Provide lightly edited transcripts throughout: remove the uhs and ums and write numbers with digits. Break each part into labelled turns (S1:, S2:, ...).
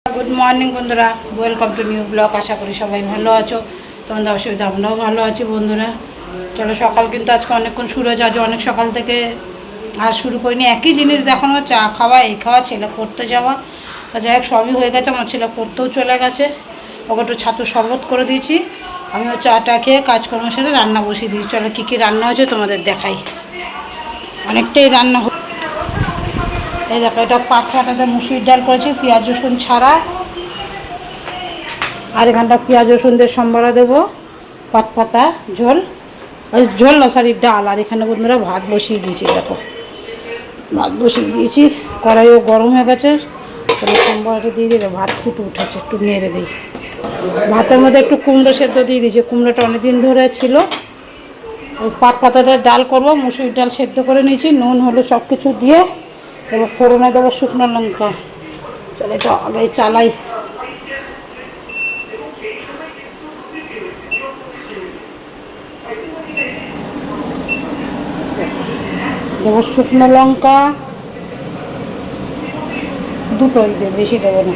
S1: Good morning बंधुरा welcome to निউ blog. आशा करी सबाई भालो आछो, तोमादेर असूबिधा आमराओ भालो आछि बंधुरा। चलो सकाल किन्तु आजके अनेकक्षण शुरू हয়েছে, आज अनेक सकाल থেকে আর শুরু করিনি। একই জিনিস দেখানো, চা খাওয়া, এই খাওয়া, ছেলে পড়তে যাওয়া। তা যাই হোক সবই হয়ে গেছে, আমার ছেলে পড়তেও চলে গেছে, ওকে একটু ছাতু শরবত করে দিয়েছি। আমিও চাটা খেয়ে কাজকর্ম সেরে রান্না বসিয়ে দিয়েছি। চলো কী কী রান্না হয়েছে তোমাদের দেখাই। অনেকটাই রান্না। এই দেখো, এটা পাতলাটাতে মুসুরির ডাল করেছি পেঁয়াজ রসুন ছাড়া। আর এখানটা পেঁয়াজ রসুন দিয়ে সম্বরা দেবো, পাতা ঝোল, ওই ঝোল না সরি ডাল। আর এখানে বন্ধুরা ভাত বসিয়ে দিয়েছি, দেখো ভাত বসিয়ে দিয়েছি, কড়াইও গরম হয়ে গেছে। তাহলে সম্বরাটা দিয়ে দিলে ভাত ফুটে উঠেছে, একটু নেড়ে দিই। ভাতের মধ্যে একটু কুমড়ো সেদ্ধ দিয়ে দিয়েছি, কুমড়োটা অনেকদিন ধরে ছিল। ওই পাতাটার ডাল করবো, মুসুরির ডাল সেদ্ধ করে নিয়েছি, নুন হলুদ সব কিছু দিয়ে। এবার ফোড়নে দেবো শুকনো লঙ্কা। চলো এটা আগে চালাই। দেবো শুকনো লঙ্কা দুটোই দেবো, বেশি দেবো না।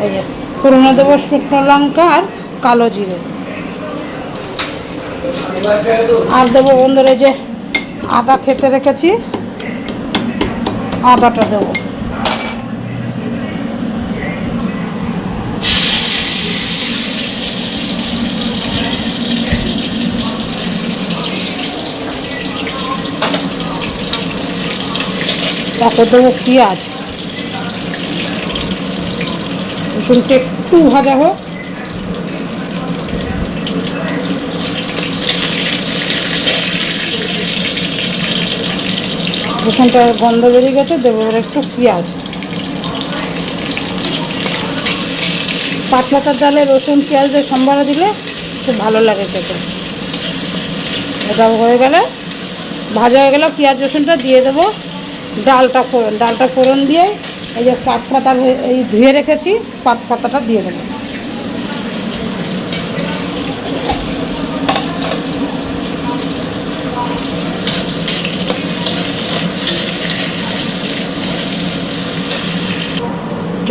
S1: এই যে ফোড়নে দেবো শুকনো লঙ্কা আর কালো জিরে। আর দেবো বন্ধুরা যে আদা খেতে রেখেছি, আদাটা দেবো। তারপর দেবো পেঁয়াজ, রসুনটা একটু ভাজা হোক। রসুনটা গন্ধ বেরিয়ে গেছে, দেবো এবার একটু পেঁয়াজ। পাতলাটার ডালে রসুন পেঁয়াজ দিয়ে সম্বরা দিলে খুব ভালো লাগে খেতে। এটা হয়ে গেলে ভাজা হয়ে গেলে পেঁয়াজ রসুনটা দিয়ে দেবো। ডালটা ফোড়ন দিয়ে এই যে পাতা এই ধুয়ে রেখেছি, পাতাটা দিয়ে দেবো।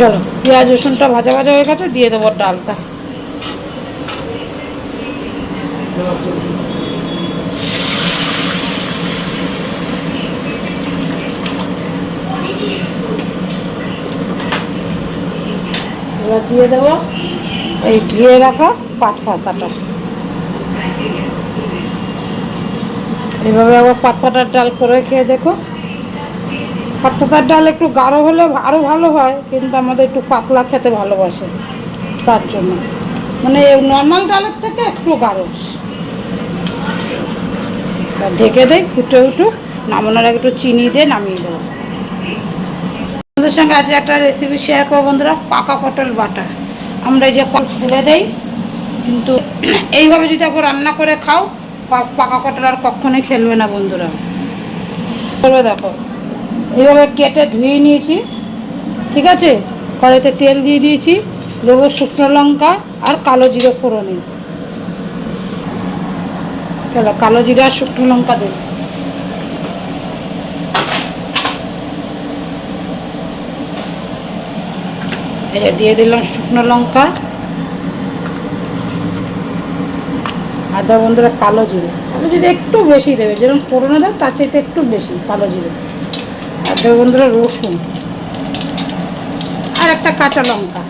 S1: চলো পেঁয়াজ রসুনটা ভাজা ভাজা হয়ে গেছে, দিয়ে দেবো ডালটা। এবার দিয়ে দেবো এই ধুয়ে রাখা পাতাটা। এইভাবে আবার পাতার ডাল করে খেয়ে দেখো। পাতার ডাল একটু গাঢ় হলে আরও ভালো হয়, কিন্তু আমাদের একটু পাতলা খেতে ভালোবাসে, তার জন্য মানে নর্মাল ডালের থেকে একটু গাঢ়। ঢেকে দেয়, ফুটে উঠুক, নামানোর আগে একটু চিনি দিয়ে নামিয়ে দেবো। আমাদের সঙ্গে আজ একটা রেসিপি শেয়ার করবো বন্ধুরা, পাকা পটল বাটা। আমরা এই যে ফেলে দেই, কিন্তু এইভাবে যদি একবার রান্না করে খাও, পাকা পটল আর কখনোই ফেলবে না বন্ধুরা। করবে দেখো, এইভাবে কেটে ধুয়ে নিয়েছি, ঠিক আছে। কড়াইতে তেল দিয়ে দিয়েছি, দেবো শুকনো লঙ্কা আর কালো জিরে ফোড়নে। চলো কালো জিরে আর শুকনো লঙ্কা দেব। এই যে দিয়ে দিলাম শুকনো লঙ্কা, আর দেবো বন্ধুরা কালো জিরে একটু বেশি দেবে, যেরকম ফোড়নে দেয় তার চাইতে একটু বেশি কালো জিরে। আর দেবো বন্ধুরা রসুন আর একটা কাঁচা লঙ্কা।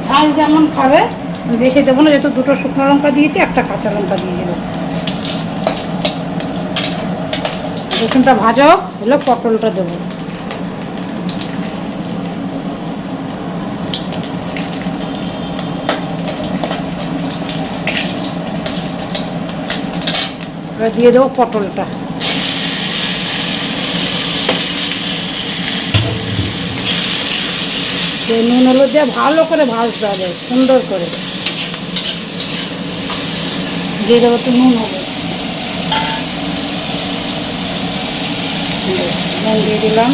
S1: ঝাল যেমন খাবে বেশি দেবো না, যেহেতু দুটো শুকনো লঙ্কা দিয়েছি, একটা কাঁচা লঙ্কা দিয়ে দেবো। রসুনটা ভাজা হোক, হলে পটলটা দেবো। এবার দিয়ে দেবো পটলটা। নুন হলুদ দিয়ে ভালো করে ভাজতে হবে, সুন্দর করে। দিয়ে দেবো একটু নুন হলুদ, নুন দিয়ে দিলাম।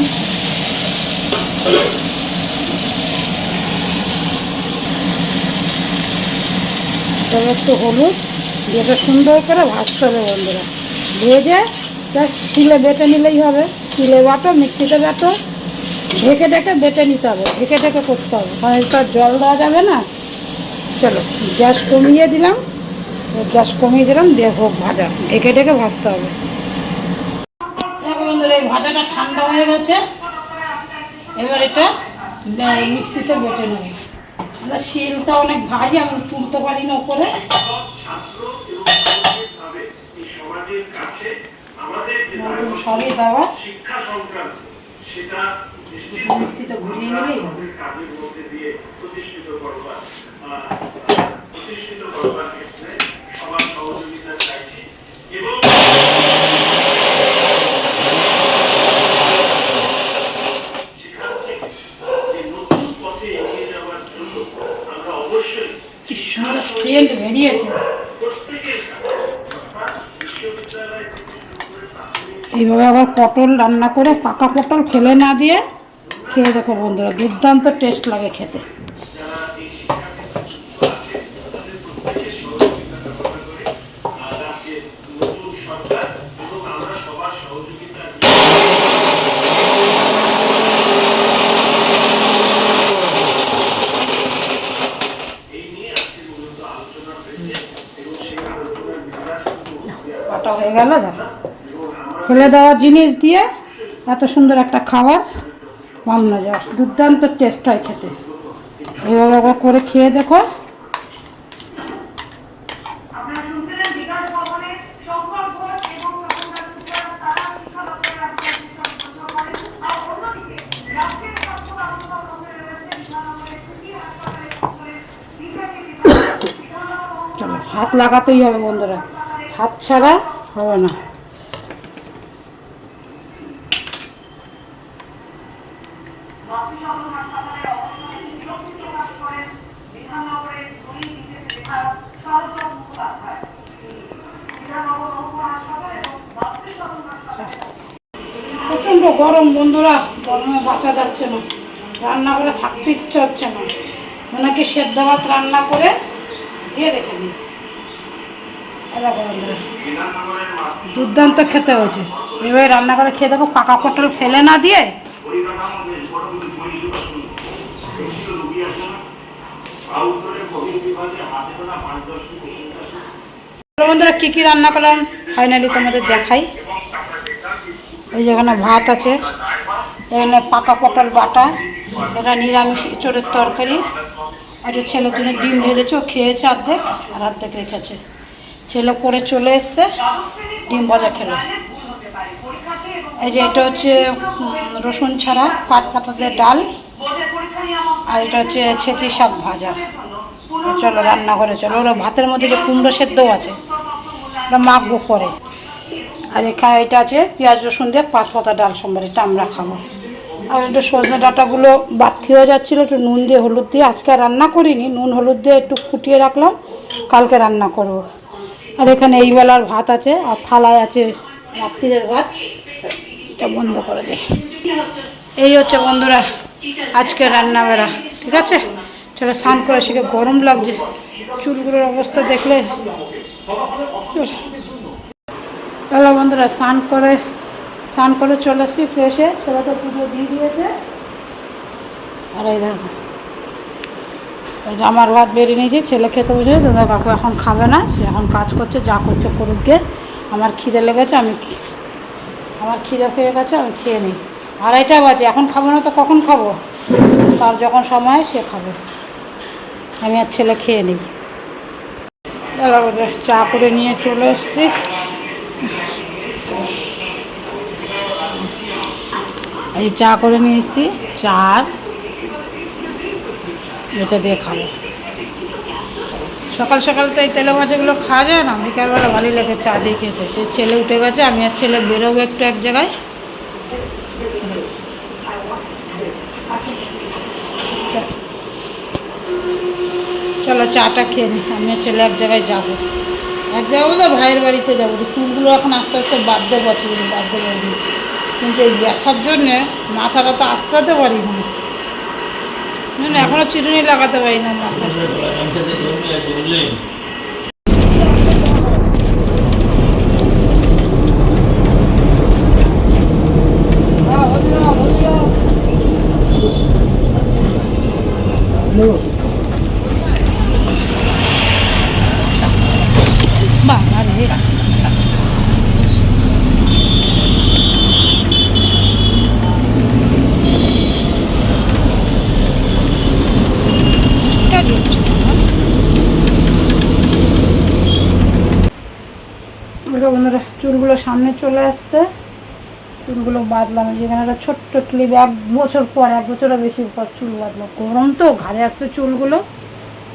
S1: তবে একটু হলুদ দিয়ে সুন্দর করে ভাজতে হবে বন্ধুরা। ভেজে জাস্ট শিলে বেটে নিলেই হবে। শিলে বাটো, মিক্সিতে বাটো, ঢেকে ঢেকে বেটে নিতে হবে, ঢেকে ঢেকে করতে হবে, কারণ এটা জল দেওয়া যাবে না। চলো গ্যাস কমিয়ে দিলাম, গ্যাস কমিয়ে দিলাম, দিয়ে হোক ভাজা, ঢেকে ঢেকে ভাজতে হবে। দেখো বন্ধুরা, এই ভাজাটা ঠান্ডা হয়ে গেছে, এবার এটা মিক্সিতে বেটে নেবে। শিলটা অনেক ভারী, আমি তুলতে পারি না উপরে। সবই দেওয়া, মিক্সিতে ঘুরিয়ে নেবেই সেন্ট বেরিয়েছে। এইভাবে আবার পটল রান্না করে, পাকা পটল ফেলে না দিয়ে খেয়ে দেখো বন্ধুরা, দুর্দান্ত টেস্ট লাগে খেতে। কাটা হয়ে গেল, দেখো ফেলে দেওয়া জিনিস দিয়ে এত সুন্দর একটা খাবার বানানো যায়, দুর্দান্ত টেস্ট হয় খেতে। এইভাবে একবার করে খেয়ে দেখো। চলো, হাত লাগাতেই হবে বন্ধুরা, হাত ছাড়া হবে না। প্রচণ্ড গরম বন্ধুরা, গরমে বাঁচা যাচ্ছে না, রান্না করে থাকতে ইচ্ছে হচ্ছে না, মনে কি সেদ্ধ ভাত রান্না করে দিয়ে রেখে দিই। বন্ধুরা দুর্দান্ত খেতে হয়েছে, এভাবে রান্না করে খেয়ে দেখো, পাকা পটল ফেলে না দিয়ে। বন্ধুরা কী কী রান্না করলাম ফাইনালি তোমাদের দেখাই। এই যেখানে ভাত আছে, এখানে পাকা পটল বাটা, এটা নিরামিষ এঁচোড়ের তরকারি, আর ছেলের জন্য ডিম ভেজেছে, ও খেয়েছে অর্ধেক আর অর্ধেক রেখেছে। ছেলে পরে চলে এসছে, ডিম ভাজা খেলো। এই যে এটা হচ্ছে রসুন ছাড়া পাট পাতা দিয়ে ডাল, আর এটা হচ্ছে ছেঁচি শাক ভাজা। চলো রান্নাঘরে চলো, ওরা ভাতের মধ্যে যে কুমড়ো সেদ্ধও আছে, ওটা মাখবো পরে। আর এখানে এটা আছে পেঁয়াজ রসুন দিয়ে পাঁচ পাতা ডাল সম্বার, এটা আমরা খাবো। আর একটু সজনে ডাঁটাগুলো বাড়তি হয়ে যাচ্ছিলো, একটু নুন দিয়ে হলুদ দিয়ে, আজকে রান্না করিনি, নুন হলুদ দিয়ে একটু ফুটিয়ে রাখলাম, কালকে রান্না করব। আর এখানে এই বেলার ভাত আছে, আর থালায় আছে রাত্রিরের ভাত, এটা বন্ধ করে দে। এই হচ্ছে বন্ধুরা আজকে রান্না বেড়া, ঠিক আছে। চলো স্নান করে শিখে, গরম লাগছে, চুলগুলোর অবস্থা দেখলে। চলো বন্ধুরা স্নান করে চলে এসেছি ফ্রেশে, ছেলে তো পুজো দিয়ে দিয়েছে। আর এই দেখো আমার ভাত বেরিয়ে নিয়েছি, ছেলে খেতে বসে, দাদা কাকু এখন খাবে না, সে এখন কাজ করছে, যা করছে করুক গে। আমার খিদে লেগেছে, আমার খিদে পেয়ে গেছে, আমি খেয়ে নিই। 2:30 বাজে, এখন খাবো না তো কখন খাবো? তার যখন সময় সে খাবে, আমি আর ছেলে খেয়ে নিই। চা করে নিয়ে চলে এসছি। এই চা করে নিয়ে এসছি, চা এটা দিয়ে খাবো। সকাল সকাল তো এই তেলে ভাজাগুলো খাওয়া যায় না, বিকালবেলা ভালোই লাগে চা দিয়ে খেতে। ছেলে উঠে গেছে, আমি আর ছেলে বেরোবো একটু এক জায়গায়। চলো চাটা খেয়ে নিই, আমি আর ছেলে এক জায়গায় যাবো, বলতে ভাইয়ের বাড়িতে যাবো। চুলগুলো এখন আস্তে আস্তে বাঁধতে পারছি, কিন্তু এই ব্যথার জন্যে মাথাটা তো আঁচড়াতে পারি না, এখনও চিরুনি লাগাতে পারি না মাথায়। দেখো বন্ধুরা চুলগুলো সামনে চলে আসছে, চুলগুলো বাঁধলাম। যেখানে একটা ছোট্ট ক্লিপ 1 বছর পর, 1 বছরের বেশি পর চুল বাঁধলাম। গরম তো ঘাড়ে আসছে চুলগুলো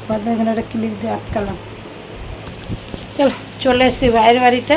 S1: বাঁধলাম, এখানে একটা ক্লিপ দিয়ে আটকালাম। চলো চলে এসছি বাইরের বাড়িতে।